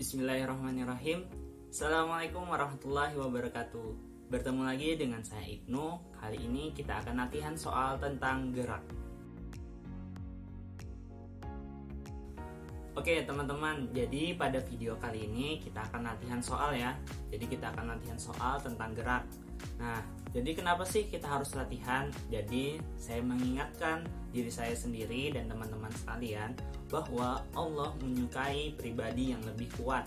Bismillahirrahmanirrahim. Assalamualaikum warahmatullahi wabarakatuh. Bertemu lagi dengan saya Ibnu. Kali ini kita akan latihan soal tentang gerak. Oke teman-teman, jadi pada video kali ini kita akan latihan soal ya. Jadi kita akan latihan soal tentang gerak. Nah, jadi kenapa sih kita harus latihan? Jadi saya mengingatkan diri saya sendiri dan teman-teman sekalian bahwa Allah menyukai pribadi yang lebih kuat.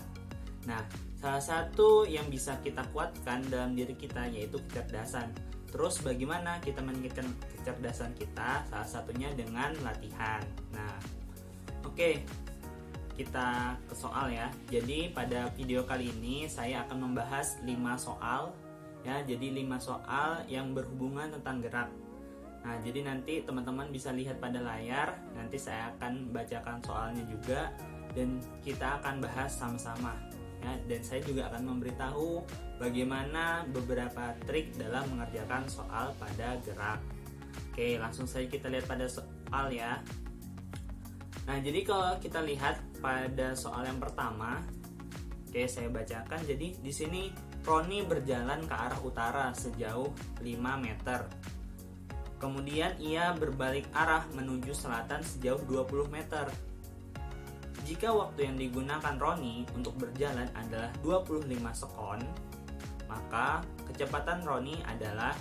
Nah, salah satu yang bisa kita kuatkan dalam diri kita yaitu kecerdasan. Terus bagaimana kita meningkatkan kecerdasan kita? Salah satunya dengan latihan. Nah, oke. Kita ke soal ya. Jadi pada video kali ini saya akan membahas 5 soal ya. Jadi 5 soal yang berhubungan tentang gerak. Nah, jadi nanti teman-teman bisa lihat pada layar. Nanti saya akan bacakan soalnya juga dan kita akan bahas sama-sama ya. Dan saya juga akan memberitahu bagaimana beberapa trik dalam mengerjakan soal pada gerak. Oke, langsung saja kita lihat pada soal ya. Nah, jadi kalau kita lihat pada soal yang pertama, oke saya bacakan. Jadi di sini Roni berjalan ke arah utara sejauh 5 meter. Kemudian ia berbalik arah menuju selatan sejauh 20 meter. Jika waktu yang digunakan Roni untuk berjalan adalah 25 sekon, maka kecepatan Roni adalah.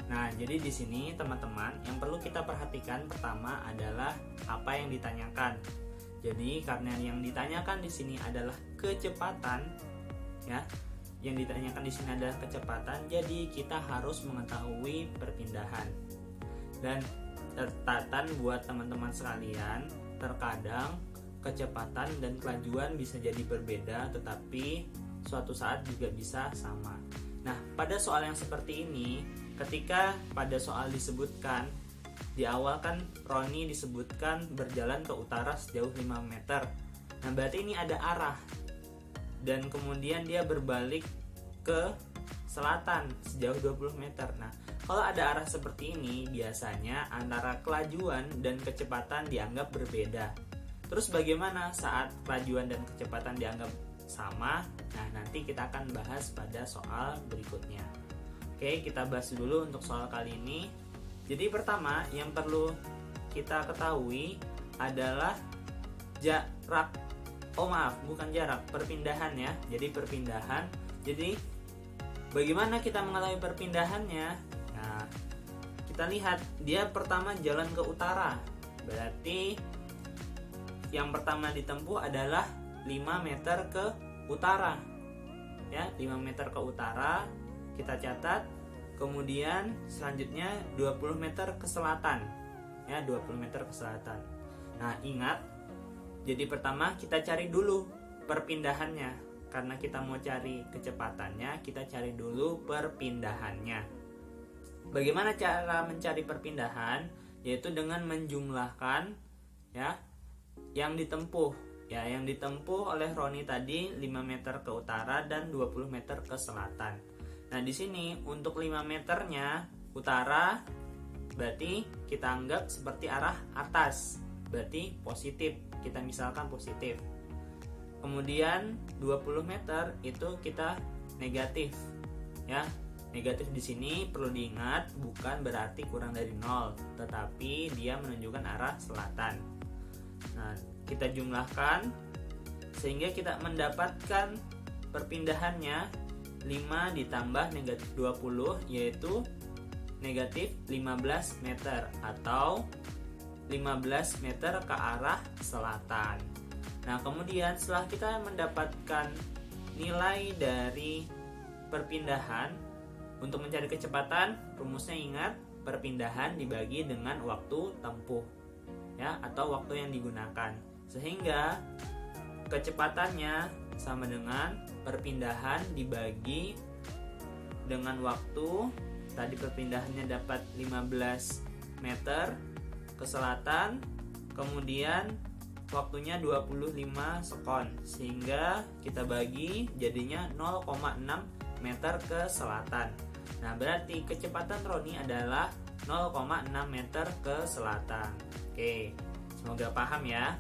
Nah, jadi di sini teman-teman yang perlu kita perhatikan pertama adalah apa yang ditanyakan. Jadi karena yang ditanyakan di sini adalah kecepatan, ya, yang ditanyakan di sini adalah kecepatan. Jadi kita harus mengetahui perpindahan. Dan catatan buat teman-teman sekalian, terkadang kecepatan dan kelajuan bisa jadi berbeda, tetapi suatu saat juga bisa sama. Nah, pada soal yang seperti ini, ketika pada soal disebutkan di awal kan Roni disebutkan berjalan ke utara sejauh 5 meter. Nah, berarti ini ada arah. Dan kemudian dia berbalik ke selatan sejauh 20 meter. Nah, kalau ada arah seperti ini, biasanya antara kelajuan dan kecepatan dianggap berbeda. Terus bagaimana saat kelajuan dan kecepatan dianggap sama? Nah, nanti kita akan bahas pada soal berikutnya. Oke, kita bahas dulu untuk soal kali ini. Jadi pertama yang perlu kita ketahui adalah jarak. Oh maaf, bukan jarak, perpindahan ya. Jadi perpindahan. Jadi bagaimana kita mengetahui perpindahannya? Nah, kita lihat dia pertama jalan ke utara. Berarti yang pertama ditempuh adalah 5 meter ke utara. Ya, 5 meter ke utara kita catat. Kemudian selanjutnya 20 meter ke selatan. Ya, 20 meter ke selatan. Nah, ingat, jadi pertama kita cari dulu perpindahannya. Karena kita mau cari kecepatannya, kita cari dulu perpindahannya. Bagaimana cara mencari perpindahan? Yaitu dengan menjumlahkan ya yang ditempuh. Ya, yang ditempuh oleh Roni tadi 5 meter ke utara dan 20 meter ke selatan. Nah, di sini untuk 5 meternya utara berarti kita anggap seperti arah atas. Berarti positif. Kita misalkan positif. Kemudian 20 meter itu kita negatif. Ya. Negatif di sini perlu diingat bukan berarti kurang dari 0, tetapi dia menunjukkan arah selatan. Nah, kita jumlahkan sehingga kita mendapatkan perpindahannya 5 ditambah negatif 20 yaitu negatif 15 meter atau 15 meter ke arah selatan. Nah, kemudian setelah kita mendapatkan nilai dari perpindahan, untuk mencari kecepatan rumusnya ingat perpindahan dibagi dengan waktu tempuh ya, atau waktu yang digunakan, sehingga kecepatannya sama dengan perpindahan dibagi dengan waktu. Tadi perpindahannya dapat 15 meter ke selatan, kemudian waktunya 25 sekon, sehingga kita bagi jadinya 0,6 meter ke selatan. Nah, berarti kecepatan Roni adalah 0,6 meter ke selatan. Oke, semoga paham ya.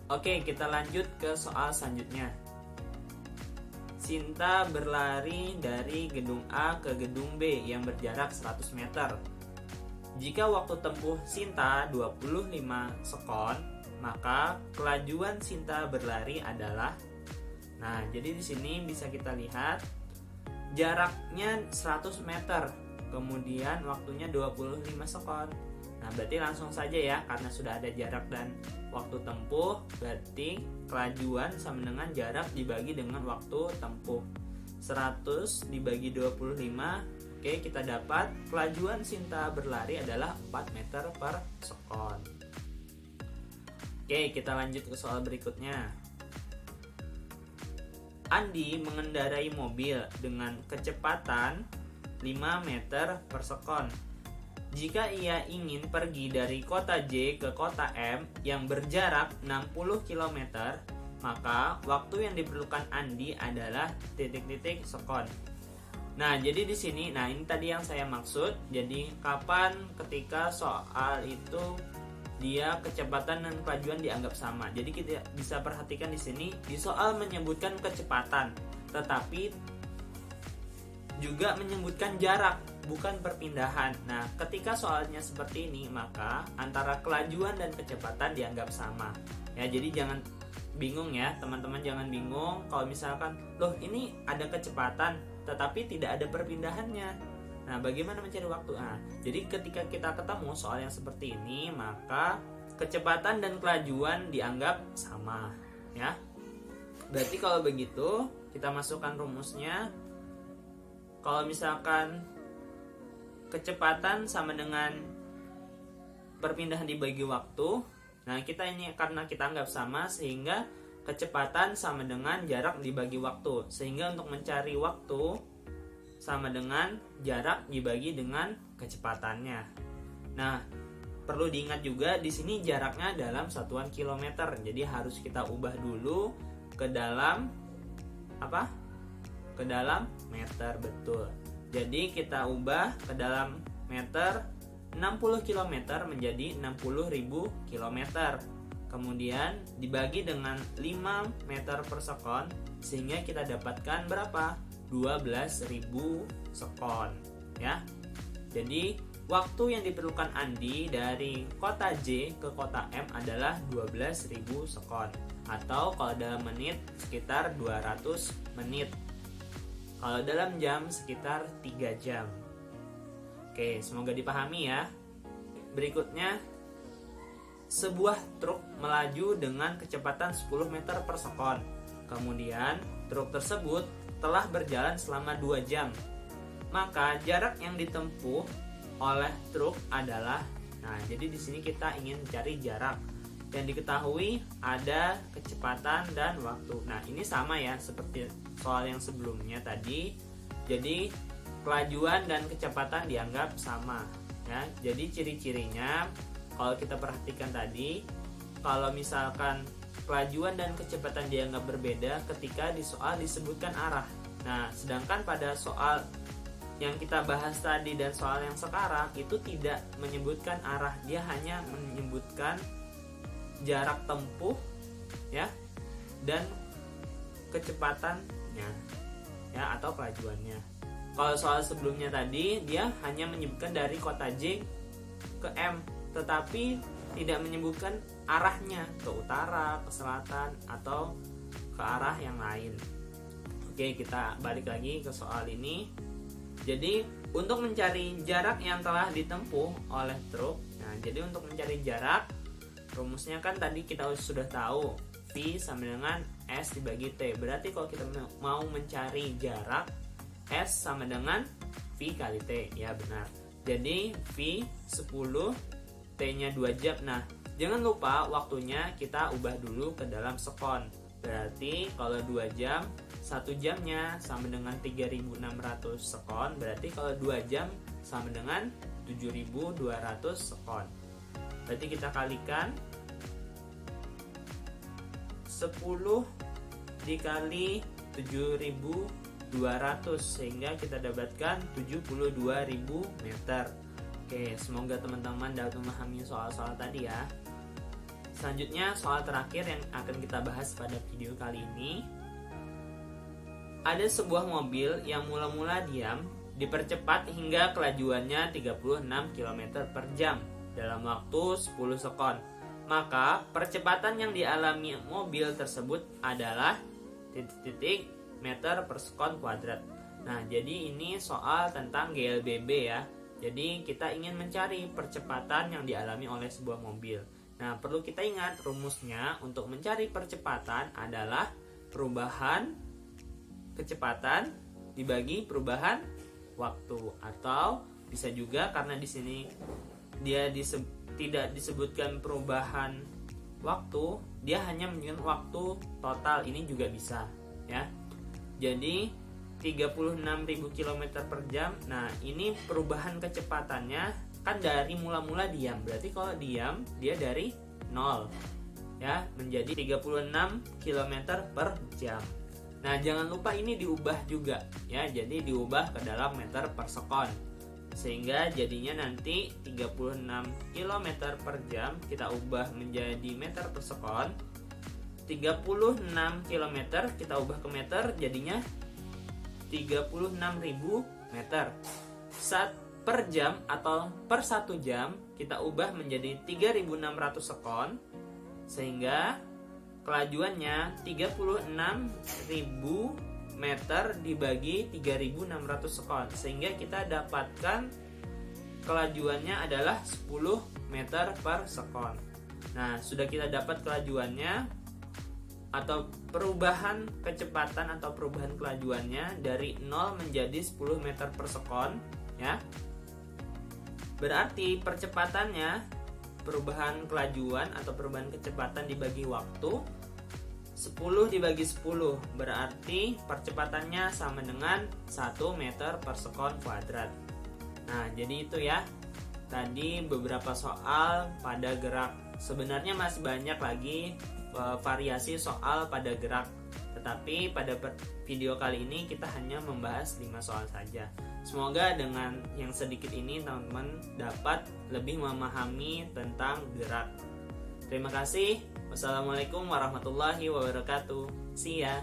Oke, kita lanjut ke soal selanjutnya. Sinta berlari dari gedung A ke gedung B yang berjarak 100 meter. Jika waktu tempuh Sinta 25 sekon, maka kelajuan Sinta berlari adalah. Nah, jadi di sini bisa kita lihat jaraknya 100 meter, kemudian waktunya 25 sekon. Nah, berarti langsung saja ya, karena sudah ada jarak dan waktu tempuh, berarti kelajuan sama dengan jarak dibagi dengan waktu tempuh. 100 dibagi 25, oke, kita dapat kelajuan Sinta berlari adalah 4 meter per sekon. Oke, kita lanjut ke soal berikutnya. Andi mengendarai mobil dengan kecepatan 5 meter per sekon. Jika ia ingin pergi dari kota J ke kota M yang berjarak 60 km, maka waktu yang diperlukan Andi adalah titik-titik sekon. Nah, jadi di sini, ini tadi yang saya maksud. Jadi kapan ketika soal itu dia kecepatan dan kelajuan dianggap sama. Jadi kita bisa perhatikan di sini di soal menyebutkan kecepatan, tetapi juga menyebutkan jarak, bukan perpindahan. Nah, ketika soalnya seperti ini, maka antara kelajuan dan kecepatan dianggap sama. Ya, jadi jangan bingung ya, teman-teman, jangan bingung kalau misalkan, loh ini ada kecepatan tetapi tidak ada perpindahannya. Nah, bagaimana mencari waktu? Nah, jadi ketika kita ketemu soal yang seperti ini, maka kecepatan dan kelajuan dianggap sama, ya. Berarti kalau begitu, kita masukkan rumusnya. Kalau misalkan kecepatan sama dengan perpindahan dibagi waktu, nah kita ini karena kita anggap sama, sehingga kecepatan sama dengan jarak dibagi waktu. Sehingga untuk mencari waktu sama dengan jarak dibagi dengan kecepatannya. Nah, perlu diingat juga di sini jaraknya dalam satuan kilometer. Jadi harus kita ubah dulu ke dalam apa? Ke dalam meter, betul. Jadi kita ubah ke dalam meter, 60 km menjadi 60.000 km. Kemudian dibagi dengan 5 meter per sekon, sehingga kita dapatkan berapa? 12.000 sekon, ya. Jadi waktu yang diperlukan Andi dari kota J ke kota M adalah 12.000 sekon, atau kalau dalam menit sekitar 200 menit. Kalau dalam jam sekitar 3 jam. Oke, semoga dipahami ya. Berikutnya, sebuah truk melaju dengan kecepatan 10 meter per sekon. Kemudian, truk tersebut telah berjalan selama 2 jam. Maka jarak yang ditempuh oleh truk adalah, jadi di sini kita ingin mencari jarak. Yang diketahui ada kecepatan dan waktu. Nah, ini sama ya seperti soal yang sebelumnya tadi. Jadi kelajuan dan kecepatan dianggap sama, ya. Jadi ciri-cirinya kalau kita perhatikan tadi, kalau misalkan kelajuan dan kecepatan dianggap berbeda ketika di soal disebutkan arah. Nah, sedangkan pada soal yang kita bahas tadi dan soal yang sekarang itu tidak menyebutkan arah, dia hanya menyebutkan jarak tempuh, ya, dan kecepatannya, ya, atau kelajuannya. Kalau soal sebelumnya tadi dia hanya menyebutkan dari kota J ke M, tetapi tidak menyebutkan arahnya ke utara, ke selatan, atau ke arah yang lain. Oke, kita balik lagi ke soal ini. Jadi untuk mencari jarak yang telah ditempuh oleh truk, jadi untuk mencari jarak, rumusnya kan tadi kita sudah tahu, V sama dengan S dibagi T. Berarti kalau kita mau mencari jarak, S sama dengan V kali T. Ya, benar. Jadi V 10, T-nya 2 jam. Nah, jangan lupa waktunya kita ubah dulu ke dalam sekon. Berarti kalau 2 jam, 1 jamnya sama dengan 3.600 sekon. Berarti kalau 2 jam sama dengan 7.200 sekon. Berarti kita kalikan 10 dikali 7.200 sehingga kita dapatkan 72.000 meter. Oke, semoga teman-teman dapat memahami soal-soal tadi ya. Selanjutnya soal terakhir yang akan kita bahas pada video kali ini. ada sebuah mobil yang mula-mula diam dipercepat hingga kelajuannya 36 km per jam dalam waktu 10 sekon. Maka percepatan yang dialami mobil tersebut adalah titik-titik meter per sekon kuadrat. Nah, jadi ini soal tentang GLBB ya. Jadi kita ingin mencari percepatan yang dialami oleh sebuah mobil. Nah, perlu kita ingat rumusnya untuk mencari percepatan adalah perubahan kecepatan dibagi perubahan waktu, atau bisa juga karena di sini dia tidak disebutkan perubahan waktu, dia hanya menunjukkan waktu total, ini juga bisa ya. Jadi 36.000 km per jam. Nah, ini perubahan kecepatannya kan dari mula-mula diam. Berarti kalau diam dia dari 0 ya menjadi 36 km per jam. Nah, jangan lupa ini diubah juga ya. Jadi diubah ke dalam meter per sekon. Sehingga jadinya nanti 36 km per jam kita ubah menjadi meter per sekon. 36 km kita ubah ke meter jadinya 36.000 meter. Per jam atau per 1 jam kita ubah menjadi 3.600 sekon, sehingga kelajuannya 36.000 meter dibagi 3.600 sekon, sehingga kita dapatkan kelajuannya adalah 10 meter per sekon. Nah, sudah kita dapat kelajuannya atau perubahan kecepatan atau perubahan kelajuannya dari 0 menjadi 10 meter per sekon ya. Berarti percepatannya, perubahan kelajuan atau perubahan kecepatan dibagi waktu 10 dibagi 10, berarti percepatannya sama dengan 1 meter per sekon kuadrat. Nah, jadi itu ya tadi beberapa soal pada gerak. Sebenarnya masih banyak lagi variasi soal pada gerak, tetapi pada video kali ini kita hanya membahas 5 soal saja. Semoga dengan yang sedikit ini teman-teman dapat lebih memahami tentang gerak. Terima kasih. Wassalamualaikum warahmatullahi wabarakatuh. See ya.